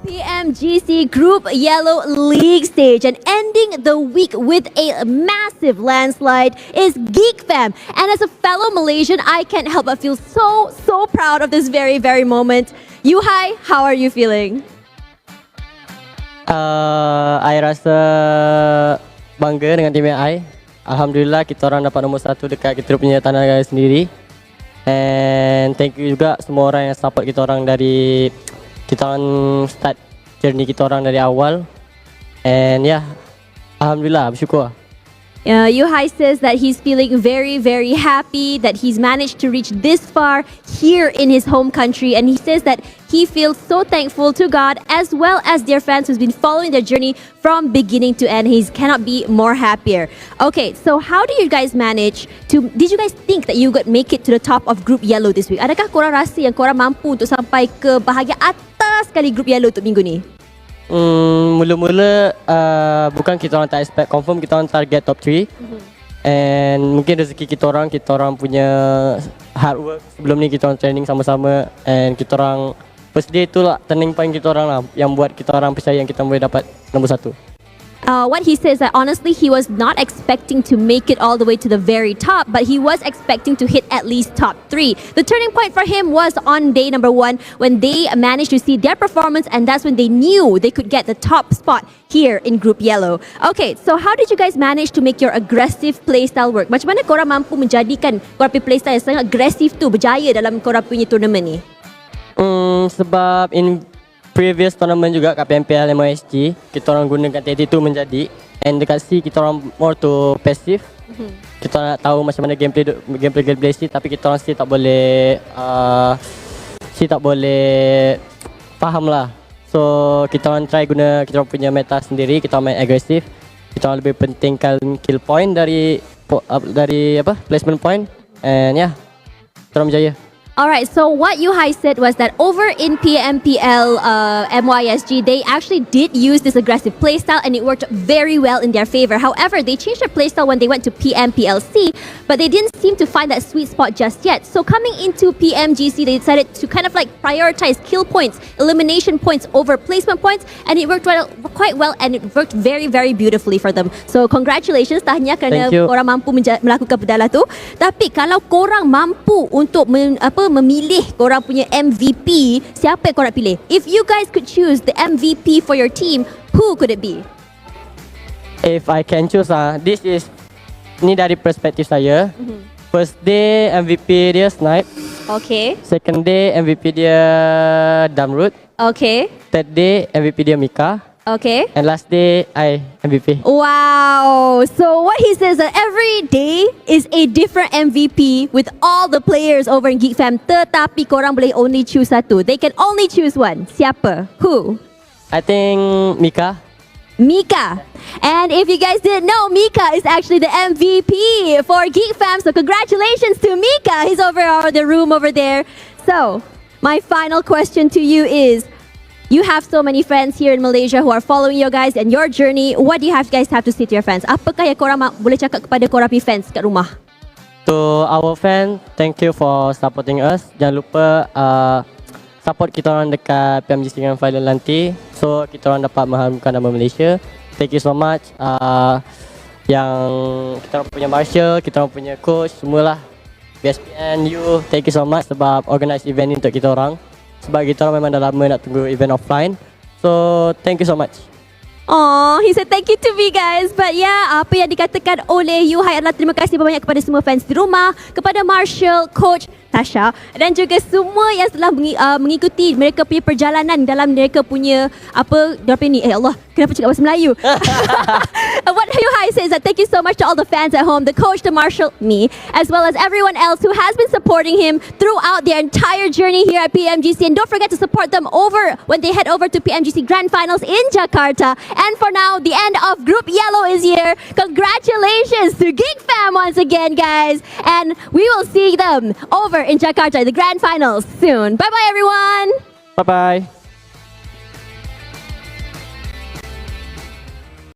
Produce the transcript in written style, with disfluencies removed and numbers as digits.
PMGC Group Yellow League stage, and ending the week with a massive landslide is Geek Fam. And as a fellow Malaysian, I can't help but feel so proud of this very moment. Uhigh, how are you feeling? I rasa bangga dengan tim I. Alhamdulillah kita orang dapat nombor 1 dekat kita punya tanah negara sendiri. And thank you juga semua orang yang support kita orang dari kita orang start journey kita orang dari awal. And yeah, Alhamdulillah, bersyukur. Uhigh says that he's feeling very happy that he's managed to reach this far here in his home country, and he says that he feels so thankful to God as well as their fans who's been following their journey from beginning to end. He cannot be more happier. Okay, so how do you guys manage to, did you guys think that you could make it to the top of Group Yellow this week? Adakah korang rasa yang korang mampu untuk sampai ke bahagian atas sekali Group Yellow untuk minggu ni? Mula-mula bukan kita orang tak expect, confirm kita orang target top 3. And mungkin rezeki kita orang punya hard work. Sebelum ni kita orang training sama-sama, and kita orang first day tu lah turning point kita orang lah yang buat kita orang percaya yang kita boleh dapat nombor 1. What he says that honestly he was not expecting to make it all the way to the very top, but he was expecting to hit at least top 3. The turning point for him was on day number 1 when they managed to see their performance, and that's when they knew they could get the top spot here in Group Yellow. Okay, so how did you guys manage to make your aggressive playstyle work? Macam mana korang mampu menjadikan korang punya playstyle yang sangat agresif tu berjaya dalam korang punya tournament ni? Sebab in previous tournament juga kat PMPL MOSG, kita orang gunakan tactic tu menjadi, and dekat C kita orang more to passive. Kita nak tahu macam mana gameplay C, tapi kita orang still tak boleh faham lah. So kita orang try guna kita orang punya meta sendiri, kita orang main agresif. Kita orang lebih pentingkan kill point dari placement point, and yeah, kita orang berjaya. Alright, so what Uhigh said was that over in PMPL MYSG, they actually did use this aggressive playstyle and it worked very well in their favor. However, they changed their playstyle when they went to PMPLC, but they didn't seem to find that sweet spot just yet. So coming into PMGC, they decided to kind of like prioritize kill points, elimination points over placement points, and it worked quite well, and it worked very beautifully for them. So congratulations, tahniah kerana korang mampu melakukan perdalah tu. Tapi kalau korang mampu untuk memilih korang punya MVP, siapa yang korang pilih? If you guys could choose the MVP for your team, who could it be? If I can choose, ni dari perspektif saya. First day MVP dia Snipe. Okay. Second day MVP dia Damrut. Okay. Third day MVP dia Mika. Okay. And last day, I MVP. Wow. So what he says that every day is a different MVP with all the players over in Geek Fam. Tetapi korang boleh only choose satu. They can only choose one. Siapa? Who? I think Mika. Mika. And if you guys didn't know, Mika is actually the MVP for Geek Fam. So congratulations to Mika. He's over the room over there. So my final question to you is, you have so many friends here in Malaysia who are following you guys and your journey. What do you guys have to say to your fans? Apakah yang korang boleh cakap kepada korang punya fans kat rumah? To our fans, thank you for supporting us. Jangan lupa support kita orang dekat PMGC Grand Final nanti, so kita orang dapat mengharumkan nama Malaysia. Thank you so much. Yang kita orang punya marshal, kita orang punya coach, semualah. BSPN, you, thank you so much sebab organize event ni untuk kita orang. Sebab kita orang memang dah lama nak tunggu event offline. So, thank you so much. Oh, he said thank you to me guys. But yeah, apa yang dikatakan oleh Uhigh adalah terima kasih banyak kepada semua fans di rumah, kepada Marshall, Coach Tasha, dan juga semua yang telah mengikuti mereka punya perjalanan dalam mereka punya Allah, kenapa cakap bahasa Melayu? What Uhigh says that thank you so much to all the fans at home, the coach, the Marshall, me, as well as everyone else who has been supporting him throughout their entire journey here at PMGC. And don't forget to support them over when they head over to PMGC Grand Finals in Jakarta. And for now, the end of Group Yellow is here. Congratulations to Geek Fam once again, guys. And we will see them over in Jakarta, the Grand Finals soon. Bye-bye, everyone. Bye-bye.